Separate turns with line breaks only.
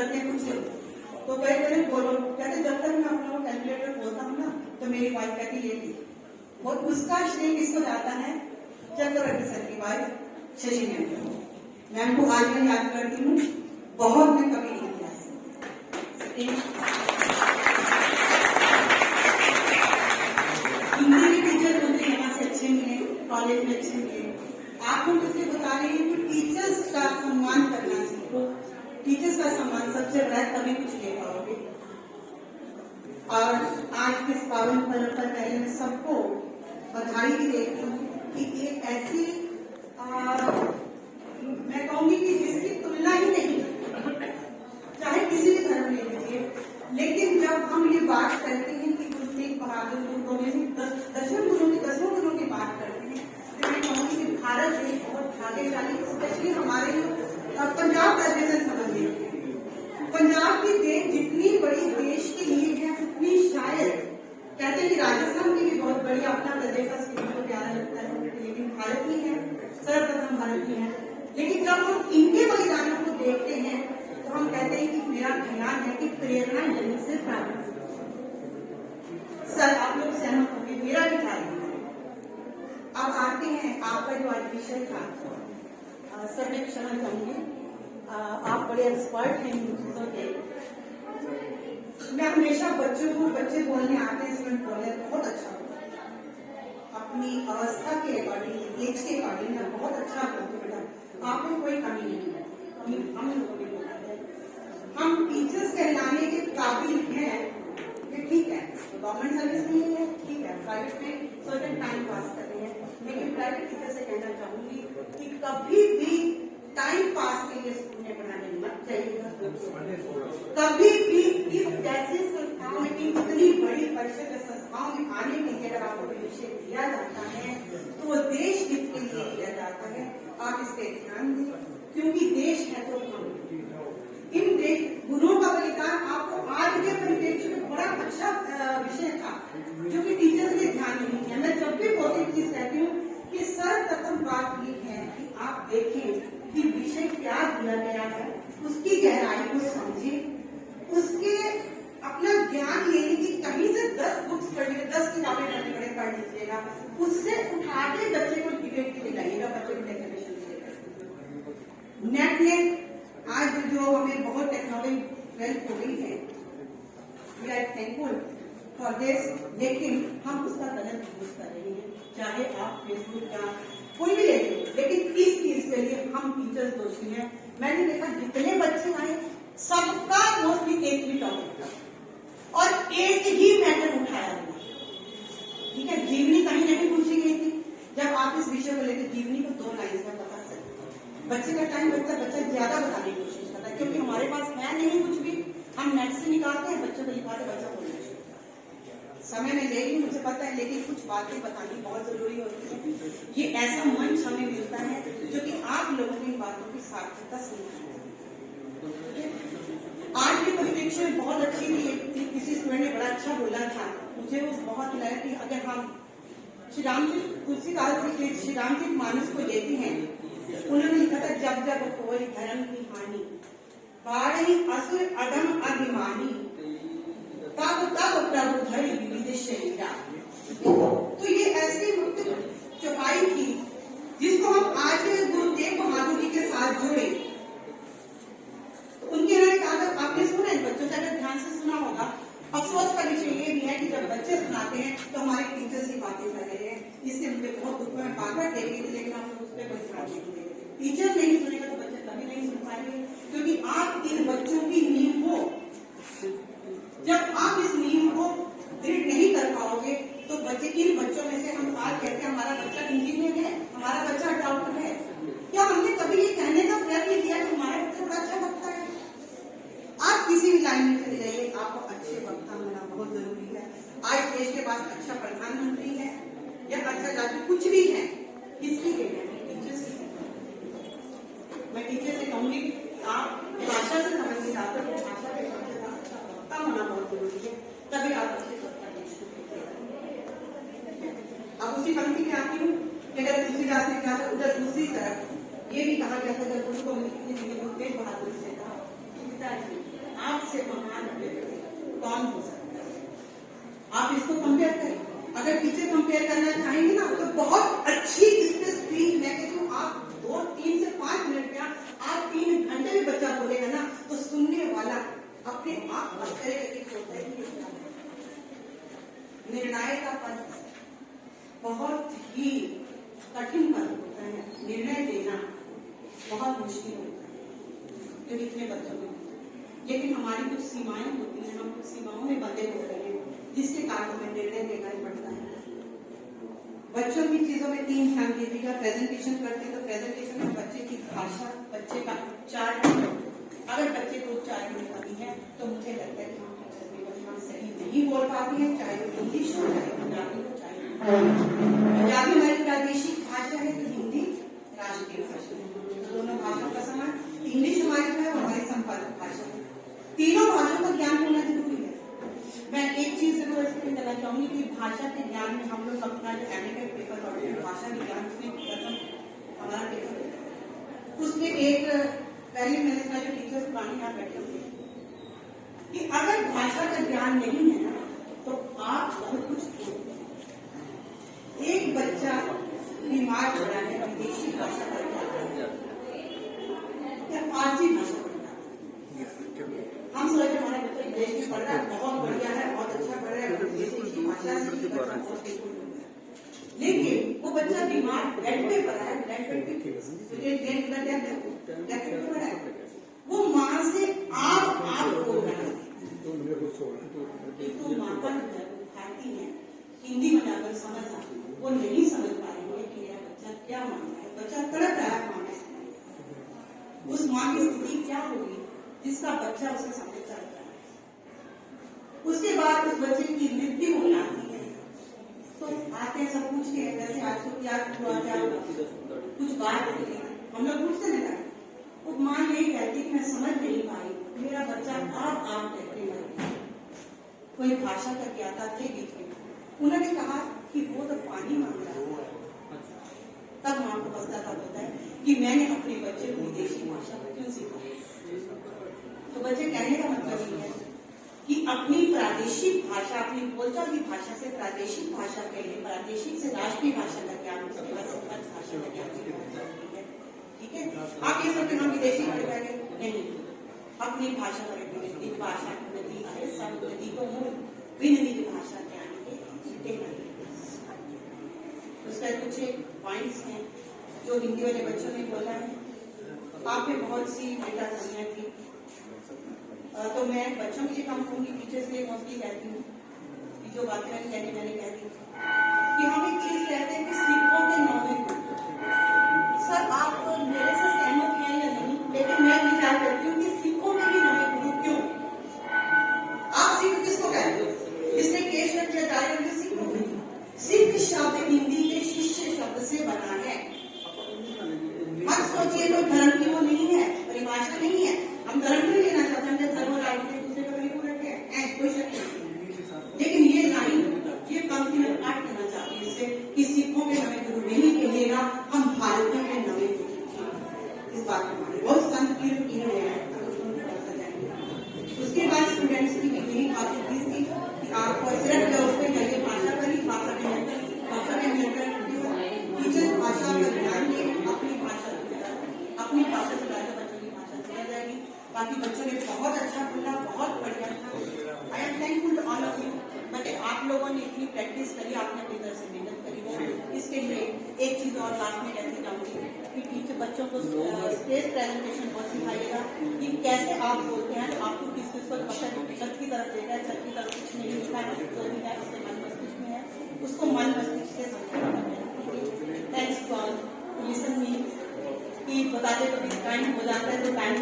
करते हैं कुछ तो कई बोलो कहते जब तक मैं अपना कैलकुलेटर बोलता हूँ ना तो मेरी वाइफ कहती ये थी। और उसका श्रेय किसको जाता है? चक्रवर्ती सर की वाइफ शशि मैम को आज मैं याद करती हूँ, बहुत मैं कभी नहीं किया। हिंदी के टीचर मुझे यहाँ से अच्छे मिले, कॉलेज में अच्छे मिले। आप लोग इसलिए बता रहे हैं कि टीचर्स का सम्मान करना चाहिए। टीचर्स का सम्मान सबसे बड़ा है, तभी कुछ ले पाओगे। और आज के इस पावन पर्व पर पहले मैं सबको बधाई भी देती हूँ कि एक ऐसी मैं कहूंगी कि जिसकी तुलना ही नहीं, चाहे किसी भी धर्म ले लीजिए, लेकिन जब हम ये बात करते हैं कि गुरु तेग बहादुर गुरु गोविंद दसवें गुरु की बात करते हैं तो मैं कहूँगी कि भारत देश बहुत भाग्यशाली, स्पेशली हमारे पंजाब राज्य से संबंधित है। पंजाब की देश जितनी बड़ी देश के लिए है उतनी शायद कहते हैं कि राजस्थान की भी बहुत बड़ी अपना प्रदेश का को प्यारा लगता है, लेकिन भारत ही है, सर्वप्रथम भारत ही है। लेकिन जब हम इनके बलिदानों को देखते हैं तो हम कहते हैं कि मेरा ख्याल है कि प्रेरणा यहीं से प्राप्त। सर आप लोग सहमत होंगे, मेरा भी ख्याल है। अब आते हैं आपका जो आज विषय था, सर मैं क्षमा चाहूंगी, आप बड़े एक्सपर्ट हैं इन चीजों के। मैं हमेशा बच्चे बोलने आते हैं, स्टूडेंट बोले बहुत अच्छा होता है, अपनी अवस्था के अकॉर्डिंग, एज के अकॉर्डिंग ना बहुत अच्छा बोलते बेटा, आप में कोई कमी नहीं है। हम लोगों ने बोला है हम टीचर्स कहलाने के काबिल हैं कि ठीक है गवर्नमेंट सर्विस नहीं है, ठीक है प्राइवेट में सर्टेन टाइम पास कर रहे हैं, लेकिन प्राइवेट टीचर से कहना चाहूंगी कि कभी भी टाइम पास के लिए स्कूल में पढ़ाने मत जाइएगा। कभी भी इस जैसी संस्थाओं में, इतनी बड़ी परिषद संस्थाओं में आने के लिए अगर आपको विषय दिया जाता है तो वो देश हित के लिए दिया जाता है। आप इस पे ध्यान दें, क्योंकि देश है तो हम। इन गुरुओं का बलिदान आपको आज के परिप्रेक्ष्य में बड़ा अच्छा विषय था जो कि टीचर्स ने ध्यान नहीं दिया। मैं जब भी बहुत चीज कहती हूँ कि सर्वप्रथम बात ये है कि आप देखें कि विषय क्या दिया गया है, उसकी गहराई को समझें, उसके अपना ज्ञान लेने की कहीं से 10 बुक्स पढ़िए, 10 किताबें पढ़ लीजिएगा, उससे उठा के बच्चे को डिबेट के लिए लाइएगा, बच्चे को डेफिनेशन दीजिएगा। नेट आज जो हमें बहुत टेक्नोलॉजी हेल्प हो गई है, we are thankful for this, लेकिन हम उसका गलत यूज कर रहे हैं। चाहे आप फेसबुक का कोई भी ले लीजिए, लेकिन इस चीज के लिए हम टीचर्स दोषी हैं। मैंने देखा जितने बच्चे आए सबका मोस्टली एक ही टॉपिक था और एक ही मैटर उठाया गया। ठीक है, जीवनी कहीं नहीं पूछी गई थी। जब आप इस विषय को लेकर जीवनी को 2 लाइन में बता सकते, बच्चे का टाइम लगता है, बच्चा ज्यादा बताने की कोशिश करता है, क्योंकि हमारे पास है नहीं कुछ भी, हम नेट से निकालते हैं, बच्चों को लिखाते, बच्चा बोलने समय में लेगी, मुझे पता है, लेकिन कुछ बातें बतानी बहुत जरूरी होती है। ये ऐसा मंच हमें मिलता है जो कि आप लोगों की बातों की सार्थकता सुनता है। आज की परिप्रेक्ष्य बहुत अच्छी थी, किसी स्टूडेंट ने बड़ा अच्छा बोला था, मुझे वो बहुत लगा कि अगर हम श्री राम जी मानस को लेते हैं, उन्होंने लिखा था जब जब कोई धर्म की हानि बाढ़ी असुर अदम अभिमानी तब तब प्रभु धरि विविध शरीरा। तो ये ऐसी चौपाई थी जिसको हम आज गुरु तेग बहादुर जी के साथ जोड़े। तो उनके इन्होंने कहा था, आपने सुना है बच्चों से, अगर ध्यान से सुना होगा। अफसोस का विषय ये भी है कि जब बच्चे सुनाते हैं तो हमारे टीचर्स की बातें कर रहे हैं, इससे मुझे बहुत दुख में बाधा दे रही थी, लेकिन हम लोग उस पर कोई ध्यान नहीं दे रहे। टीचर नहीं सुनेगा तो बच्चे कभी नहीं सुन पाएंगे, क्योंकि आप इन बच्चों की नींव हो। जब आप इस नींव को दृढ़ नहीं कर पाओगे तो बच्चे, इन बच्चों में से हम आज कहते हैं हमारा बच्चा इंजीनियर है, हमारा बच्चा डॉक्टर है, क्या हमने कभी ये कहने का प्रयत्न किया कि हमारा बच्चा बड़ा अच्छा वक्ता है? आप किसी भी लाइन में चले जाइए, आपको अच्छे वक्ता होना बहुत जरूरी है। आज देश के पास अच्छा प्रधानमंत्री है या अच्छा जाति कुछ भी है, किसकी देन है? टीचर्स की। मैं टीचर से कहूंगी आप भाषा से संबंधित आते हो, भाषा के वक्ता होना बहुत जरूरी है, तभी आप अच्छे वक्ता देश को। अब उसी पंक्ति में आती हूँ कि अगर तुलसीदास ने कहा था, उधर दूसरी तरफ ये भी कहा गया था, जब गुरु को तेग बहादुर से कहा पिताजी कौन हो सकता है? आप इसको कंपेयर करें। अगर टीचर कंपेयर करना चाहेंगे ना तो बहुत अच्छी इसमें स्पीच मैं कहती हूँ, आप 3 से 5 मिनट में आप 3 घंटे में बच्चा बोलेगा ना तो सुनने वाला अपने आप करेगा कि होता है। निर्णय का पद बहुत ही कठिन पद होता है, निर्णय देना बहुत मुश्किल होता है जो इतने बच्चों में, लेकिन हमारी कुछ सीमाएं होती हैं, हम कुछ सीमाओं में बंधे होते हैं जिसके कारण हमें निर्णय देना ही पड़ता है। बच्चों की चीजों में 3 ध्यान दीजिएगा। प्रेजेंटेशन करते तो प्रेजेंटेशन में बच्चे की भाषा, बच्चे का उच्चारण, अगर बच्चे को उच्चारण में कमी है तो मुझे लगता है कि हम सही नहीं बोल पाती है, चाहे वो इंग्लिश हो, चाहे पंजाबी हो, चाहे पंजाबी हमारी प्रादेशिक भाषा है तो हिंदी राष्ट्रीय भाषा है, तो दोनों भाषाओं का समान। इंग्लिश हमारी है और हमारी संपर्क भाषा है, तीनों भाषाओं का ज्ञान होना जरूरी है। मैं एक चीज जरूर एक्सप्लेन करना चाहूंगी कि भाषा के ज्ञान में हम लोग अपना जो एमए पेपर पढ़ते हैं भाषा विज्ञान में प्रथम हमारा पेपर, उसमें एक पहले मैंने कहा जो टीचर पुरानी यहाँ बैठे हुए कि अगर भाषा का ज्ञान नहीं है ना तो आप बहुत कुछ एक बच्चा बीमार हो रहा है विदेशी भाषा का या फारसी भाषा पढ़ता है, हम सोच रहे हमारा बच्चा विदेश में पढ़ रहा है, बहुत बढ़िया है, बहुत अच्छा पढ़ रहा है, विदेशी भाषा से, लेकिन वो बच्चा बीमार बेड पे पड़ा है, बेड पे पड़ा है, वो माँ से आप बोल रहा है तो माता खाती है, हिंदी में जाकर समझ आती है, वो नहीं समझ पा रही है कि मेरा बच्चा क्या मांग रहा है, बच्चा तड़प रहा है माँ से, उस माँ की स्थिति क्या होगी जिसका बच्चा उसे समझ चलता है। उसके बाद उस बच्चे की मृत्यु हो जाती है तो आते हैं सब पूछते हैं वैसे आज को क्या हुआ, क्या कुछ बात होती है, हम लोग पूछते नहीं, वो माँ यही कहती है मैं समझ नहीं पाई, मेरा बच्चा आप कहते हैं। कोई भाषा का ज्ञाता थे बीच में, उन्होंने कहा कि वो तो पानी मांग रहा है, तब माँ को पश्चाताप होता है कि मैंने अपने बच्चे को विदेशी भाषा क्यों सिखाई। तो बच्चे कहने का मतलब ये है कि अपनी प्रादेशिक भाषा, अपनी बोलचाल की भाषा से प्रादेशिक भाषा पहले, प्रादेशिक से राष्ट्रीय भाषा का ज्ञान, उसके बाद संपर्क भाषा का ज्ञान, ठीक है। आप ये सोचते हम विदेशी पढ़ेंगे नहीं, अपनी भाषा पढ़ेंगे, भाषा की नदी है, सब नदी को विभिन्न भाषा ज्ञान के उसका कुछ पॉइंट्स हैं जो हिंदी वाले बच्चों ने बोला है। आप में बहुत सी डेटा कमियां थी, तो मैं बच्चों के लिए काम करूंगी, टीचर्स के लिए मोस्टली कहती हूँ कि जो बातें मैंने कह दी कि हम एक चीज कहते हैं कि सिक्कों के नौवे गुण। सर आप मेरे से सहमत हैं या नहीं, लेकिन मैं विचार करती हूँ कि सिक्कों के भी नौवे गुण क्यों? आप सिख किसको कहते हो? इसने केश रख दिया जाए सिख शब्द हिंदी के शिष्य शब्द से बना है। मत सोचिए कोई धर्म की वो नहीं है, परिभाषा नहीं है, हम धर्म नहीं लेना चाहते, हम धर्म राजनीति दूसरे का नहीं रखे हैं, कोई शक नहीं। लेकिन ये लाइन, ये पंक्ति में काट देना चाहती है इससे कि सिखों के नवे गुरु नहीं कहिएगा, हम भारतीयों के नवे गुरु। इस बात को बहुत संत की है। उसके बाद स्टूडेंट्स की यही बातें थी कि आपको सिर्फ उसमें जाइए भाषा करी, भाषा के नियंत्रण टीचर भाषा का ध्यान दें, अपनी भाषा से ज्यादा बच्चों की भाषा समझ जाएगी। बाकी बच्चों ने बहुत अच्छा बोला, बहुत बढ़िया था। I am thankful to all of you. But आप लोगों ने इतनी प्रैक्टिस करी, आपने अपनी तरफ से मेहनत करी है। इसके लिए एक चीज और लास्ट में कहती जाऊंगी कि टीचर बच्चों को स्टेज प्रेजेंटेशन बहुत सिखाइएगा कि कैसे आप बोलते हैं, आपको किस चीज को छत की तरफ देखा है, छत की तरफ कुछ नहीं लिखा है, जो भी है उसके मन मस्तिष्क में है, उसको मन मस्तिष्क से समझना है। Thanks to all listen me. कि बताते तो टाइम हो जाता है तो टाइम